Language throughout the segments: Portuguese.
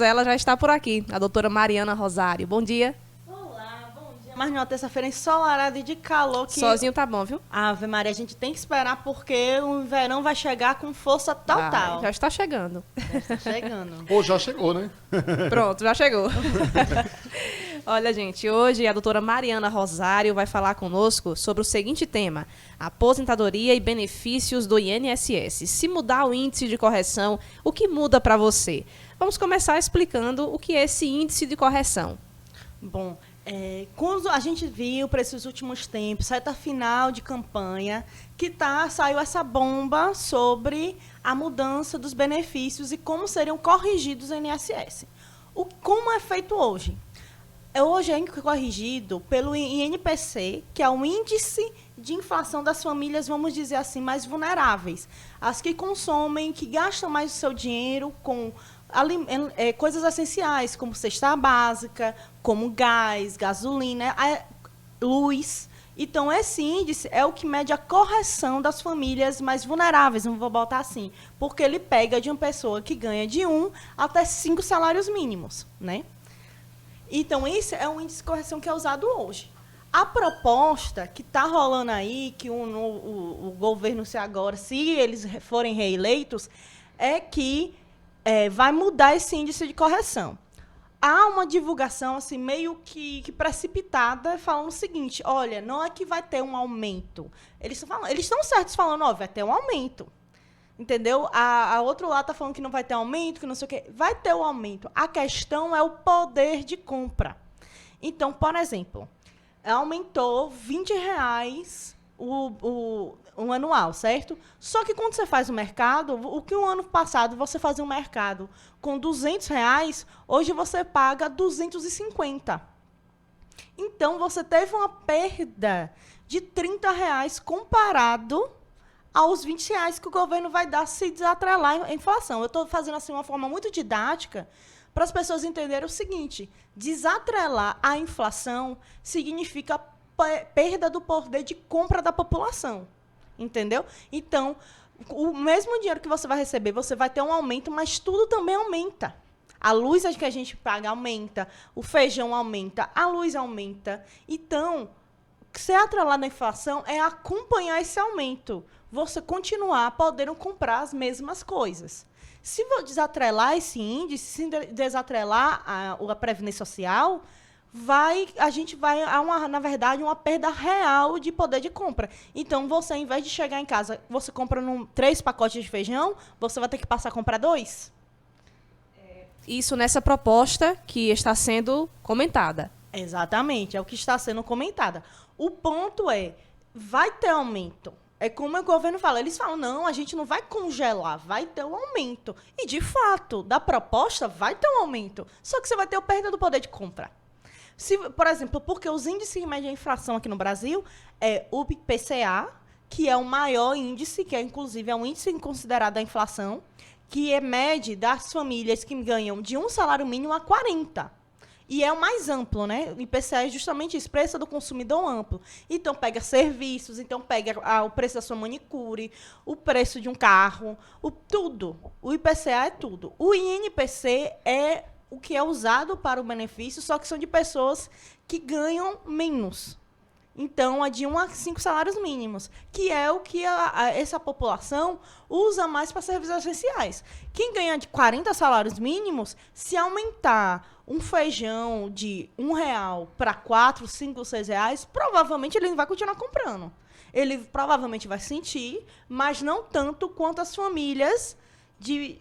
Ela já está por aqui, a doutora Mariana Rosário. Bom dia. Olá, bom dia. Mas numa terça-feira ensolarada e de calor que... Sozinho tá bom, viu? Ave Maria, a gente tem que esperar porque o verão vai chegar com força total. Já está chegando. Já está chegando. Ou já chegou, né? Pronto, já chegou. Olha, gente, hoje a doutora Mariana Rosário vai falar conosco sobre o seguinte tema: aposentadoria e benefícios do INSS. Se mudar o índice de correção, o que muda para você? Vamos começar explicando o que é esse índice de correção. Bom, quando a gente viu para esses últimos tempos, reta final de campanha, que saiu essa bomba sobre a mudança dos benefícios e como seriam corrigidos o INSS. Como é feito hoje? Hoje é corrigido pelo INPC, que é o Índice de Inflação das Famílias, vamos dizer assim, mais vulneráveis. As que consomem, que gastam mais o seu dinheiro com coisas essenciais, como cesta básica, como gás, gasolina, luz. Então, esse índice é o que mede a correção das famílias mais vulneráveis, não vou botar assim, porque ele pega de uma pessoa que ganha de 1 até 5 salários mínimos, né? Então, esse é um índice de correção que é usado hoje. A proposta que está rolando aí, que o governo, se agora, se eles forem reeleitos, é que vai mudar esse índice de correção. Há uma divulgação assim, meio que precipitada, falando o seguinte: olha, não é que vai ter um aumento. Eles estão certos falando, ó, vai ter um aumento. Entendeu? A outro lado está falando que não vai ter aumento, que não sei o quê. Vai ter o aumento. A questão é o poder de compra. Então, por exemplo, aumentou R$ 20 o anual, certo? Só que quando você faz o mercado, o que o ano passado você fazia um mercado com R$ 200, hoje você paga 250. Então, você teve uma perda de R$ 30 comparado aos R$ 20 que o governo vai dar se desatrelar a inflação. Eu estou fazendo assim uma forma muito didática para as pessoas entenderem o seguinte: desatrelar a inflação significa perda do poder de compra da população. Entendeu? Então, o mesmo dinheiro que você vai receber, você vai ter um aumento, mas tudo também aumenta. A luz que a gente paga aumenta, o feijão aumenta, a luz aumenta. Então, ser atrelado à inflação é acompanhar esse aumento. Você continuar podendo comprar as mesmas coisas. Se for desatrelar esse índice, se desatrelar a Previdência Social, a gente vai na verdade, uma perda real de poder de compra. Então, você, ao invés de chegar em casa, você compra 3 pacotes de feijão, você vai ter que passar a comprar 2. Isso nessa proposta que está sendo comentada. Exatamente, é o que está sendo comentada. O ponto vai ter aumento. É como o governo fala. Eles falam, não, a gente não vai congelar, vai ter um aumento. E, de fato, da proposta, vai ter um aumento. Só que você vai ter a perda do poder de compra. Por exemplo, porque os índices que medem a inflação aqui no Brasil é o IPCA, que é o maior índice, que inclusive é um índice considerado a inflação, que mede das famílias que ganham de um salário mínimo a 40. E é o mais amplo, né? O IPCA é justamente isso, preço do consumidor amplo. Então, pega serviços, então pega o preço da sua manicure, o preço de um carro, tudo. O IPCA é tudo. O INPC é o que é usado para o benefício, só que são de pessoas que ganham menos. Então, é de 1 a 5 salários mínimos, que é o que essa população usa mais para serviços essenciais. Quem ganha de 40 salários mínimos, se aumentar um feijão de R$ 1 para 4, 5, 6 reais, provavelmente ele não vai continuar comprando. Ele provavelmente vai sentir, mas não tanto quanto as famílias de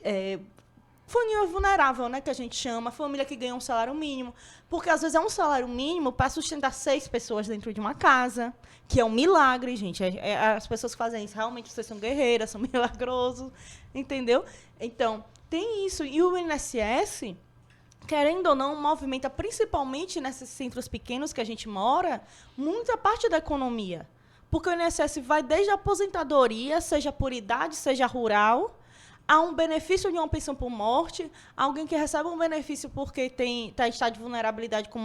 família vulnerável, né, que a gente chama, família que ganha um salário mínimo, porque às vezes é um salário mínimo para sustentar 6 pessoas dentro de uma casa, que é um milagre, gente. As pessoas que fazem isso, realmente, vocês são guerreiras, são milagrosos, entendeu? Então, tem isso. E o INSS, querendo ou não, movimenta, principalmente nesses centros pequenos que a gente mora, muita parte da economia. Porque o INSS vai desde a aposentadoria, seja por idade, seja rural, há um benefício de uma pensão por morte, alguém que recebe um benefício porque está em estado de vulnerabilidade com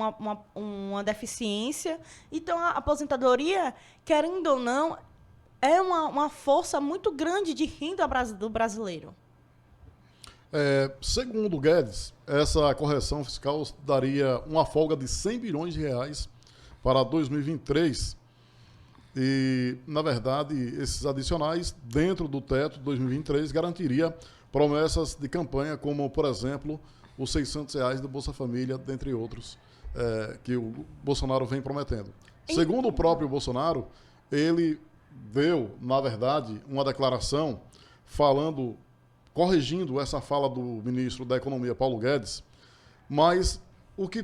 uma deficiência. Então, a aposentadoria, querendo ou não, é uma força muito grande de renda do brasileiro. Segundo Guedes, essa correção fiscal daria uma folga de 100 bilhões de reais para 2023 e, na verdade, esses adicionais dentro do teto de 2023 garantiria promessas de campanha como, por exemplo, os R$ 600 do Bolsa Família, dentre outros, que o Bolsonaro vem prometendo. Segundo o próprio Bolsonaro, ele deu, na verdade, uma declaração corrigindo essa fala do ministro da Economia, Paulo Guedes, mas o que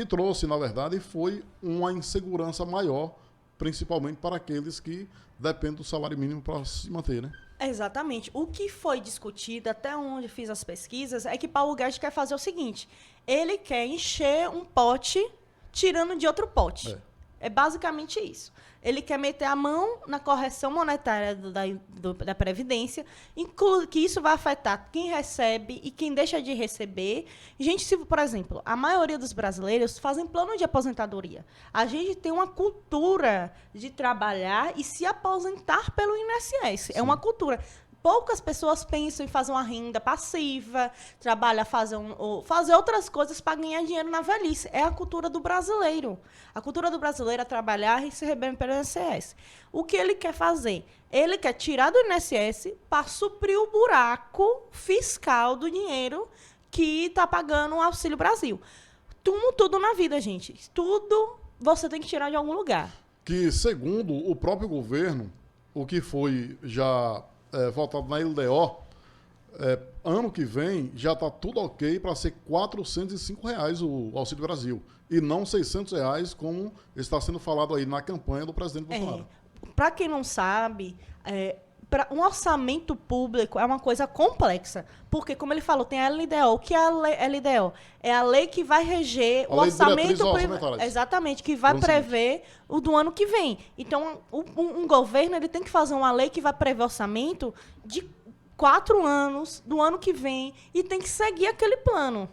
trouxe, na verdade, foi uma insegurança maior, principalmente para aqueles que dependem do salário mínimo para se manter, né? Exatamente. O que foi discutido, até onde fiz as pesquisas, é que Paulo Guedes quer fazer o seguinte: ele quer encher um pote tirando de outro pote. É basicamente isso. Ele quer meter a mão na correção monetária da Previdência, que isso vai afetar quem recebe e quem deixa de receber. Gente, se, por exemplo, a maioria dos brasileiros fazem plano de aposentadoria. A gente tem uma cultura de trabalhar e se aposentar pelo INSS. Sim. É uma cultura. Poucas pessoas pensam em fazer uma renda passiva, trabalhar, fazer outras coisas para ganhar dinheiro na velhice. É a cultura do brasileiro. A cultura do brasileiro é trabalhar e se receber pelo INSS. O que ele quer fazer? Ele quer tirar do INSS para suprir o buraco fiscal do dinheiro que está pagando o Auxílio Brasil. Tudo na vida, gente. Tudo você tem que tirar de algum lugar. Que, segundo o próprio governo, o que foi já votado na LDO, ano que vem já está tudo ok para ser R$ 405 o Auxílio Brasil e não R$ 600 como está sendo falado aí na campanha do presidente Bolsonaro. Para quem não sabe, um orçamento público é uma coisa complexa, porque, como ele falou, tem a LDO. O que é a LDO? É a lei que vai reger o orçamento... Exatamente, que vai prever o do ano que vem. Então, um governo ele tem que fazer uma lei que vai prever orçamento de 4 anos, do ano que vem, e tem que seguir aquele plano.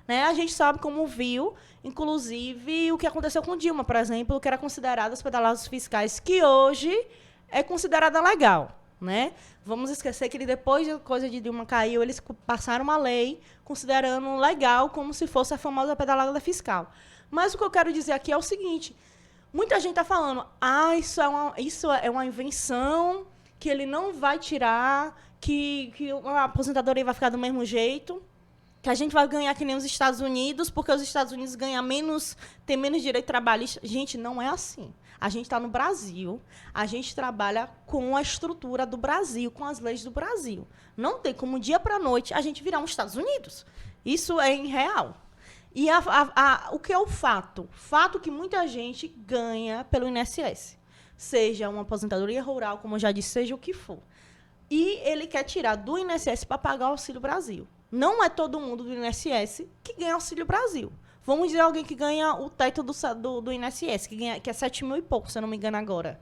Né? A gente sabe como viu, inclusive, o que aconteceu com Dilma, por exemplo, que era considerada as pedaladas fiscais, que hoje é considerada legal. Né? Vamos esquecer que depois de coisa de Dilma caiu, eles passaram uma lei considerando legal como se fosse a famosa pedalada fiscal. Mas o que eu quero dizer aqui é o seguinte: muita gente está falando, isso é uma invenção, que ele não vai tirar, que a aposentadoria vai ficar do mesmo jeito, que a gente vai ganhar que nem os Estados Unidos, porque os Estados Unidos ganham menos, tem menos direito trabalhista. Gente, não é assim. A gente está no Brasil, a gente trabalha com a estrutura do Brasil, com as leis do Brasil. Não tem como, dia para a noite, a gente virar os Estados Unidos. Isso é irreal. E o que é o fato? Fato que muita gente ganha pelo INSS. Seja uma aposentadoria rural, como eu já disse, seja o que for. E ele quer tirar do INSS para pagar o Auxílio Brasil. Não é todo mundo do INSS que ganha Auxílio Brasil. Vamos dizer alguém que ganha o teto do INSS, que é 7 mil e pouco, se eu não me engano agora.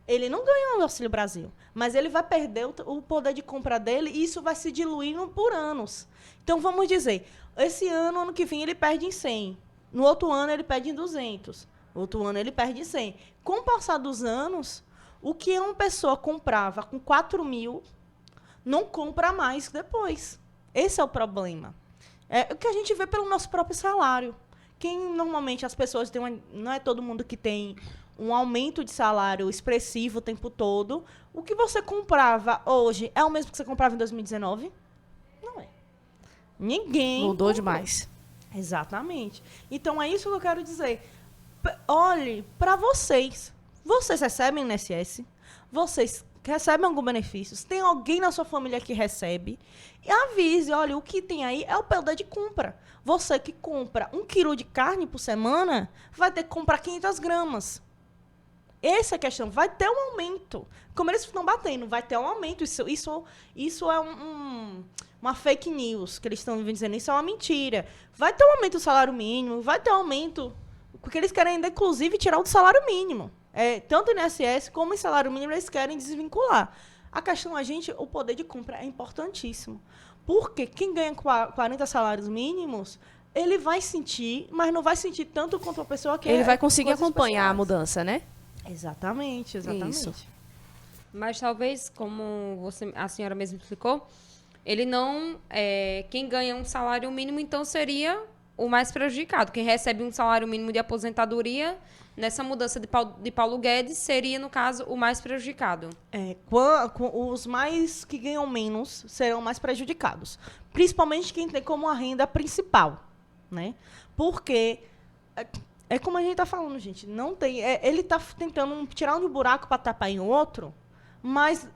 Ele não ganha o Auxílio Brasil, mas ele vai perder o poder de compra dele e isso vai se diluindo por anos. Então, vamos dizer, esse ano que vem, ele perde em 100. No outro ano, ele perde em 200. No outro ano, ele perde em 100. Com o passar dos anos, o que uma pessoa comprava com 4 mil, não compra mais depois. Esse é o problema. É o que a gente vê pelo nosso próprio salário. Normalmente as pessoas têm não é todo mundo que tem um aumento de salário expressivo o tempo todo. O que você comprava hoje é o mesmo que você comprava em 2019? Não é. Ninguém mudou demais. Exatamente. Então é isso que eu quero dizer. Olhe para vocês. Vocês recebem INSS? Vocês recebem algum benefício? Tem alguém na sua família que recebe? E avise, olha, o que tem aí é o poder de compra. Você que compra 1 quilo de carne por semana, vai ter que comprar 500 gramas. Essa é a questão. Vai ter um aumento. Como eles estão batendo, vai ter um aumento. Isso é uma fake news que eles estão dizendo. Isso é uma mentira. Vai ter um aumento do salário mínimo, vai ter um aumento, porque eles querem ainda, inclusive, tirar o do salário mínimo. Tanto no INSS como em salário mínimo, eles querem desvincular. A questão, o poder de compra é importantíssimo. Porque quem ganha 40 salários mínimos, ele vai sentir, mas não vai sentir tanto quanto a pessoa que ele vai conseguir acompanhar a mudança, né? Exatamente. Isso. Mas talvez, como a senhora mesmo explicou, ele não... quem ganha um salário mínimo, então, seria o mais prejudicado. Quem recebe um salário mínimo de aposentadoria, nessa mudança de Paulo Guedes, seria, no caso, o mais prejudicado. Os mais que ganham menos serão mais prejudicados. Principalmente quem tem como a renda principal, né? Porque é como a gente está falando, gente. Não tem, ele está tentando tirar um buraco para tapar em outro, mas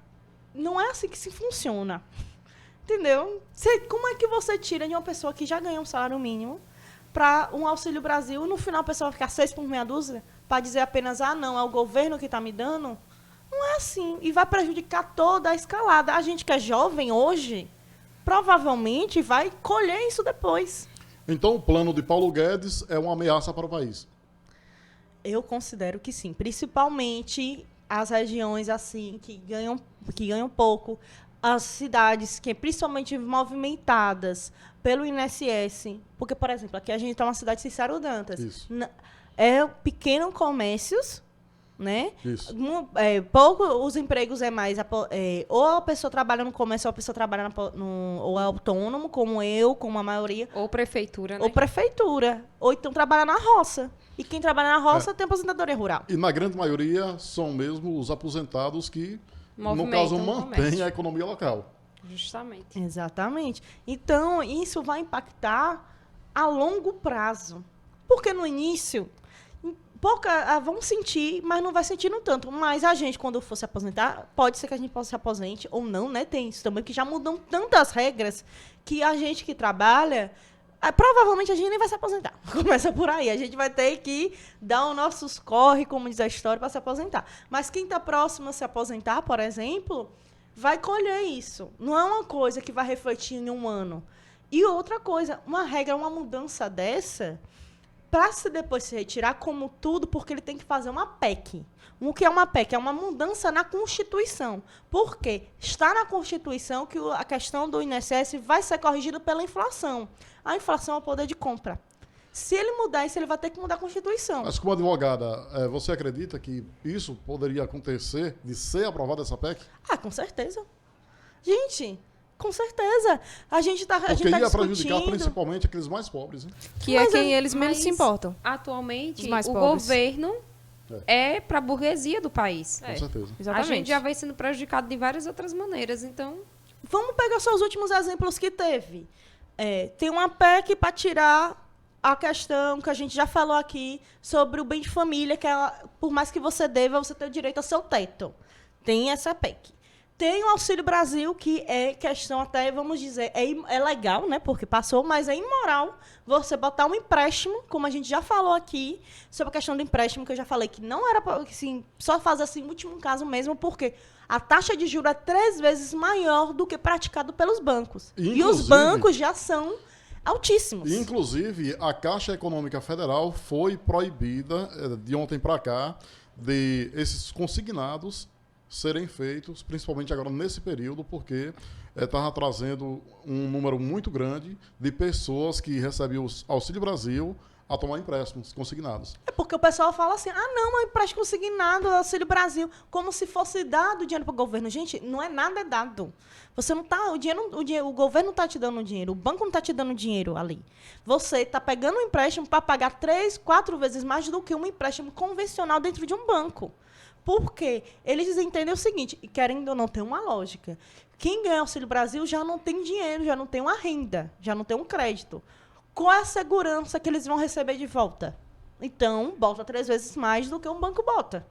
não é assim que se funciona. Entendeu? Como é que você tira de uma pessoa que já ganhou um salário mínimo para um Auxílio Brasil e no final a pessoa vai ficar 6 por meia dúzia para dizer apenas, não, é o governo que está me dando? Não é assim. E vai prejudicar toda a escalada. A gente que é jovem hoje, provavelmente vai colher isso depois. Então, o plano de Paulo Guedes é uma ameaça para o país? Eu considero que sim. Principalmente as regiões assim que ganham pouco, as cidades que principalmente movimentadas pelo INSS. Porque, por exemplo, aqui a gente está numa cidade de Cícero Dantas. Isso. Pequenos comércios, né? Isso. Pouco, os empregos é mais... ou a pessoa trabalha no comércio, ou a pessoa trabalha ou é autônomo, como eu, como a maioria. Ou prefeitura, né? Ou prefeitura. Ou então trabalha na roça. E quem trabalha na roça tem aposentadoria rural. E na grande maioria são mesmo os aposentados que, no caso, mantêm a economia local. Justamente. Exatamente. Então, isso vai impactar a longo prazo. Porque no início, vão sentir, mas não vai sentir no tanto. Mas a gente, quando for se aposentar, pode ser que a gente possa se aposente ou não, né? Tem isso também, que já mudam tantas regras que a gente que trabalha, provavelmente a gente nem vai se aposentar. Começa por aí. A gente vai ter que dar os nossos corre, como diz a história, para se aposentar. Mas quem está próximo a se aposentar, por exemplo, vai colher isso. Não é uma coisa que vai refletir em um ano. E outra coisa, uma regra, uma mudança dessa, para depois se retirar como tudo, porque ele tem que fazer uma PEC. O que é uma PEC? É uma mudança na Constituição. Por quê? Está na Constituição que a questão do INSS vai ser corrigida pela inflação. A inflação é o poder de compra. Se ele mudar isso, ele vai ter que mudar a Constituição. Mas como advogada, você acredita que isso poderia acontecer, de ser aprovada essa PEC? Com certeza. Gente, com certeza. A gente está Porque discutindo. ia prejudicar principalmente aqueles mais pobres, né? Que é quem eles menos se importam. Atualmente, Os mais o pobres. governo é para a burguesia do país. Com certeza. Exatamente. A gente já vem sendo prejudicado de várias outras maneiras, então... Vamos pegar só os últimos exemplos que teve. Tem uma PEC para tirar a questão que a gente já falou aqui sobre o bem de família, que por mais que você deva, você tem o direito ao seu teto. Tem essa PEC. Tem o Auxílio Brasil, que é questão até, vamos dizer, é legal, né? Porque passou, mas é imoral você botar um empréstimo, como a gente já falou aqui, sobre a questão do empréstimo, que eu já falei que não era para assim, só fazer assim, no último caso mesmo, porque a taxa de juros é 3 vezes maior do que praticado pelos bancos. E os bancos já são altíssimos. Inclusive, a Caixa Econômica Federal foi proibida, de ontem para cá, de esses consignados serem feitos, principalmente agora nesse período, porque estava trazendo um número muito grande de pessoas que recebiam o Auxílio Brasil a tomar empréstimos consignados. Porque o pessoal fala assim, não, empréstimo consignado, Auxílio Brasil, como se fosse dado dinheiro para o governo. Gente, não é nada dado. Você não tá, o governo não está te dando dinheiro, o banco não está te dando dinheiro ali. Você está pegando um empréstimo para pagar 3, 4 vezes mais do que um empréstimo convencional dentro de um banco. Porque eles entendem o seguinte, e querendo ou não, tem uma lógica. Quem ganha Auxílio Brasil já não tem dinheiro, já não tem uma renda, já não tem um crédito. Qual é a segurança que eles vão receber de volta? Então, bota 3 vezes mais do que um banco bota.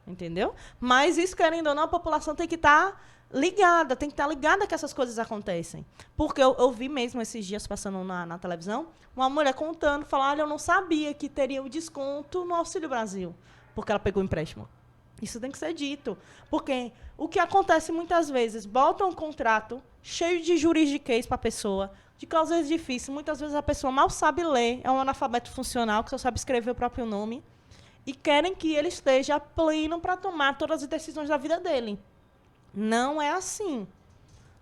Entendeu? Mas isso, querendo ou não, a população tem que estar ligada, tem que estar ligada que essas coisas acontecem. Porque eu vi mesmo esses dias passando na televisão, uma mulher contando, falando, eu não sabia que teria o desconto no Auxílio Brasil, porque ela pegou o empréstimo. Isso tem que ser dito. Porque o que acontece muitas vezes, botam um contrato cheio de juridiquês para a pessoa, de causas difíceis. Muitas vezes a pessoa mal sabe ler, é um analfabeto funcional, que só sabe escrever o próprio nome, e querem que ele esteja pleno para tomar todas as decisões da vida dele. Não é assim.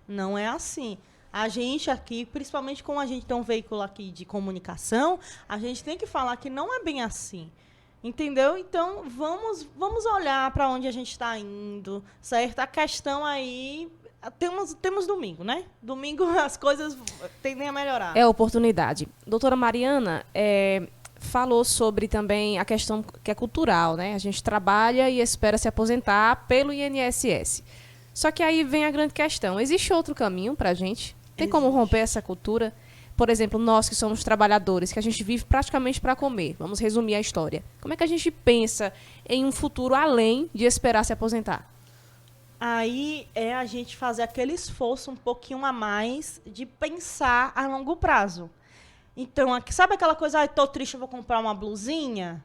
Não é assim. A gente aqui, principalmente como a gente tem um veículo aqui de comunicação, a gente tem que falar que não é bem assim. Entendeu? Então, vamos olhar para onde a gente está indo, certo? A questão aí temos domingo, né? Domingo as coisas tendem a melhorar. É oportunidade. Doutora Mariana falou sobre também a questão que é cultural, né? A gente trabalha e espera se aposentar pelo INSS. Só que aí vem a grande questão. Existe outro caminho para a gente? Tem como romper essa cultura? Por exemplo, nós que somos trabalhadores, que a gente vive praticamente para comer. Vamos resumir a história. Como é que a gente pensa em um futuro além de esperar se aposentar? Aí é a gente fazer aquele esforço um pouquinho a mais de pensar a longo prazo. Então, sabe aquela coisa, tô triste, eu vou comprar uma blusinha?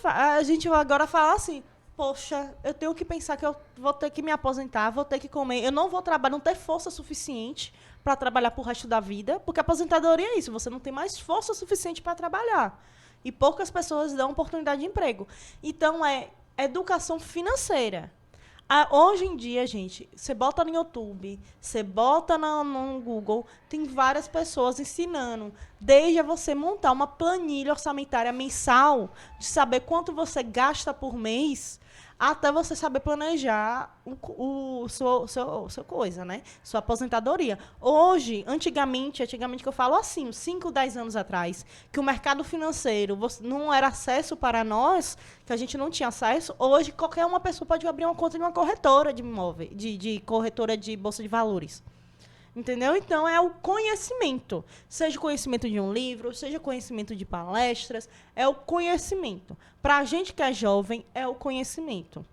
A gente vai agora falar assim, poxa, eu tenho que pensar que eu vou ter que me aposentar, vou ter que comer, eu não vou trabalhar, não ter força suficiente para trabalhar pro resto da vida, porque a aposentadoria é isso, você não tem mais força suficiente para trabalhar. E poucas pessoas dão oportunidade de emprego. Então, é educação financeira. Hoje em dia, gente, você bota no YouTube, você bota no Google, tem várias pessoas ensinando, desde você montar uma planilha orçamentária mensal, de saber quanto você gasta por mês, até você saber planejar seu coisa, né? Sua aposentadoria. Hoje, antigamente que eu falo assim, 5, 10 anos atrás, que o mercado financeiro não era acesso para nós, que a gente não tinha acesso, hoje qualquer uma pessoa pode abrir uma conta de uma corretora de imóvel, de corretora de bolsa de valores. Entendeu? Então, é o conhecimento. Seja conhecimento de um livro, seja conhecimento de palestras, é o conhecimento. Para a gente que é jovem, é o conhecimento.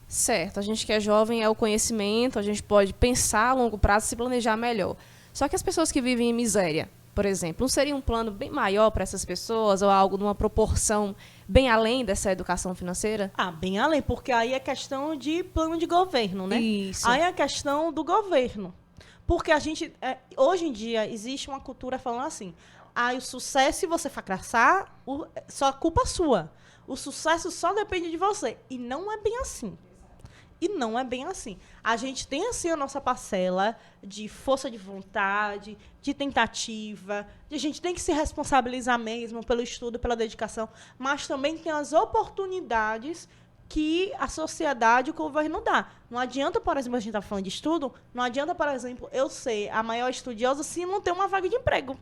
Certo, a gente que é jovem é o conhecimento, a gente pode pensar a longo prazo e se planejar melhor. Só que as pessoas que vivem em miséria, por exemplo, não seria um plano bem maior para essas pessoas ou algo numa proporção bem além dessa educação financeira? Bem além, porque aí é questão de plano de governo, né? Isso. Aí é questão do governo. Porque a gente, hoje em dia, existe uma cultura falando assim, o sucesso, se você fracassar, só culpa sua. O sucesso só depende de você. E não é bem assim. A gente tem, assim, a nossa parcela de força de vontade, de tentativa, a gente tem que se responsabilizar mesmo pelo estudo, pela dedicação, mas também tem as oportunidades que a sociedade e o governo dá. Não adianta, por exemplo, a gente está falando de estudo, não adianta, por exemplo, eu ser a maior estudiosa se não ter uma vaga de emprego.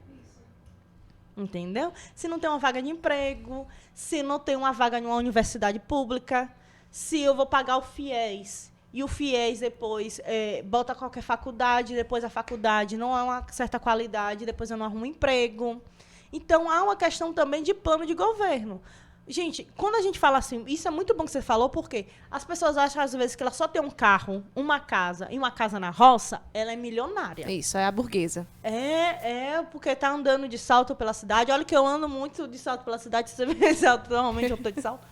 Entendeu? Se não tem uma vaga de emprego, se não tem uma vaga em uma universidade pública, se eu vou pagar o FIES e o FIES depois bota qualquer faculdade, depois a faculdade não é uma certa qualidade, depois eu não arrumo emprego. Então, há uma questão também de plano de governo. Gente, quando a gente fala assim, isso é muito bom que você falou, porque as pessoas acham, às vezes, que ela só tem um carro, uma casa e uma casa na roça, ela é milionária. Isso, é a burguesa. Porque tá andando de salto pela cidade. Olha que eu ando muito de salto pela cidade, você vê salto, normalmente eu tô de salto.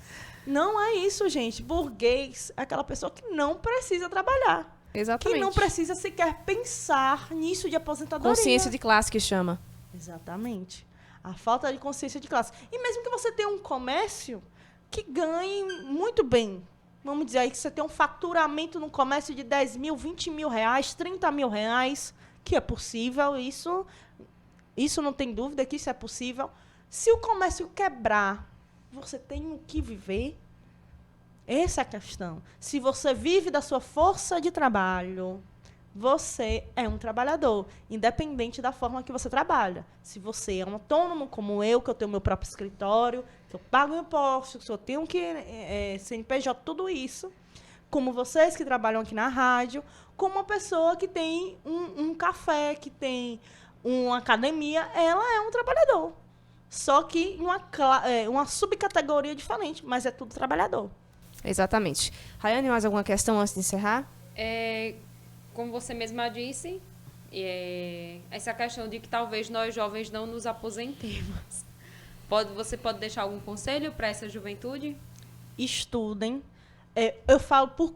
Não é isso, gente. Burguês é aquela pessoa que não precisa trabalhar. Exatamente. Que não precisa sequer pensar nisso de aposentadoria. Consciência de classe que chama. Exatamente. A falta de consciência de classe. E mesmo que você tenha um comércio que ganhe muito bem, vamos dizer aí que você tem um faturamento no comércio de 10 mil, 20 mil reais, 30 mil reais, que é possível, isso não tem dúvida que isso é possível. Se o comércio quebrar, você tem o que viver? Essa é a questão. Se você vive da sua força de trabalho, você é um trabalhador, independente da forma que você trabalha. Se você é um autônomo como eu, que eu tenho meu próprio escritório, que eu pago impostos, que eu tenho que CNPJ, tudo isso, como vocês que trabalham aqui na rádio, como uma pessoa que tem um café, que tem uma academia, ela é um trabalhador. Só que em uma subcategoria diferente, mas é tudo trabalhador. Exatamente. Rayane, mais alguma questão antes de encerrar? Como você mesma disse, essa questão de que talvez nós jovens não nos aposentemos. Você pode deixar algum conselho para essa juventude? Estudem. Eu falo por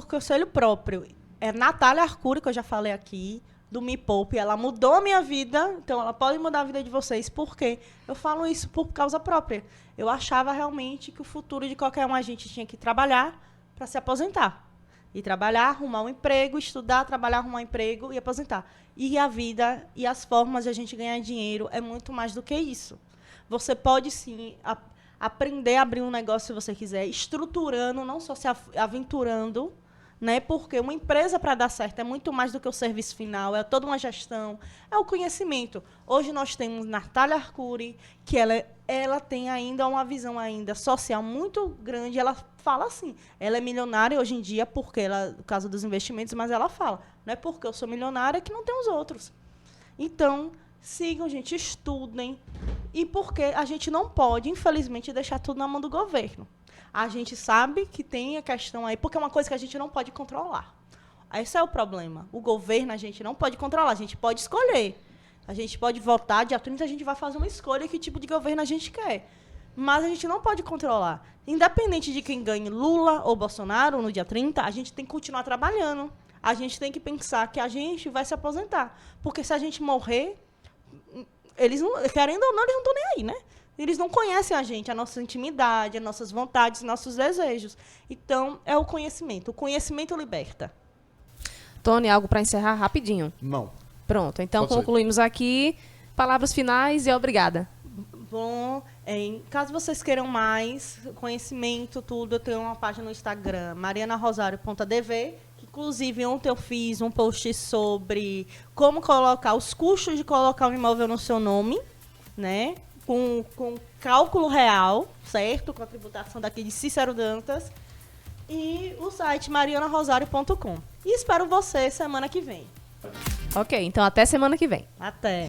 conselho próprio. Natália Arcuri, que eu já falei aqui, do Me Poupe, ela mudou a minha vida, então ela pode mudar a vida de vocês. Por quê? Eu falo isso por causa própria. Eu achava realmente que o futuro de qualquer um a gente tinha que trabalhar para se aposentar. E trabalhar, arrumar um emprego, estudar, trabalhar, arrumar um emprego e aposentar. E a vida e as formas de a gente ganhar dinheiro é muito mais do que isso. Você pode, sim, aprender a abrir um negócio se você quiser, estruturando, não só se aventurando, né? Porque uma empresa, para dar certo, é muito mais do que o serviço final, é toda uma gestão, é o conhecimento. Hoje nós temos Natália Arcuri, que ela tem ainda uma visão ainda social muito grande. Ela fala assim, ela é milionária hoje em dia porque ela, por causa dos investimentos, mas ela fala, não é porque eu sou milionária que não tem os outros. Então, sigam, gente, estudem. E porque a gente não pode, infelizmente, deixar tudo na mão do governo. A gente sabe que tem a questão aí, porque é uma coisa que a gente não pode controlar. Esse é o problema. O governo a gente não pode controlar, a gente pode escolher. A gente pode votar, dia 30 a gente vai fazer uma escolha que tipo de governo a gente quer. Mas a gente não pode controlar. Independente de quem ganhe, Lula ou Bolsonaro, no dia 30, a gente tem que continuar trabalhando. A gente tem que pensar que a gente vai se aposentar. Porque se a gente morrer, eles não, querendo ou não, eles não estão nem aí, né? Eles não conhecem a gente, a nossa intimidade, as nossas vontades, nossos desejos. Então, é o conhecimento. O conhecimento liberta. Tony, algo para encerrar rapidinho? Não. Pronto, então Pode ser. concluímos aqui. Palavras finais e obrigada. Bom, caso vocês queiram mais conhecimento, tudo, eu tenho uma página no Instagram, marianarosario.dv, que inclusive ontem eu fiz um post sobre como colocar os custos de colocar um imóvel no seu nome, né? Com cálculo real, certo? Com a tributação daqui de Cícero Dantas. E o site marianarosario.com. E espero você semana que vem. Ok, então até semana que vem. Até.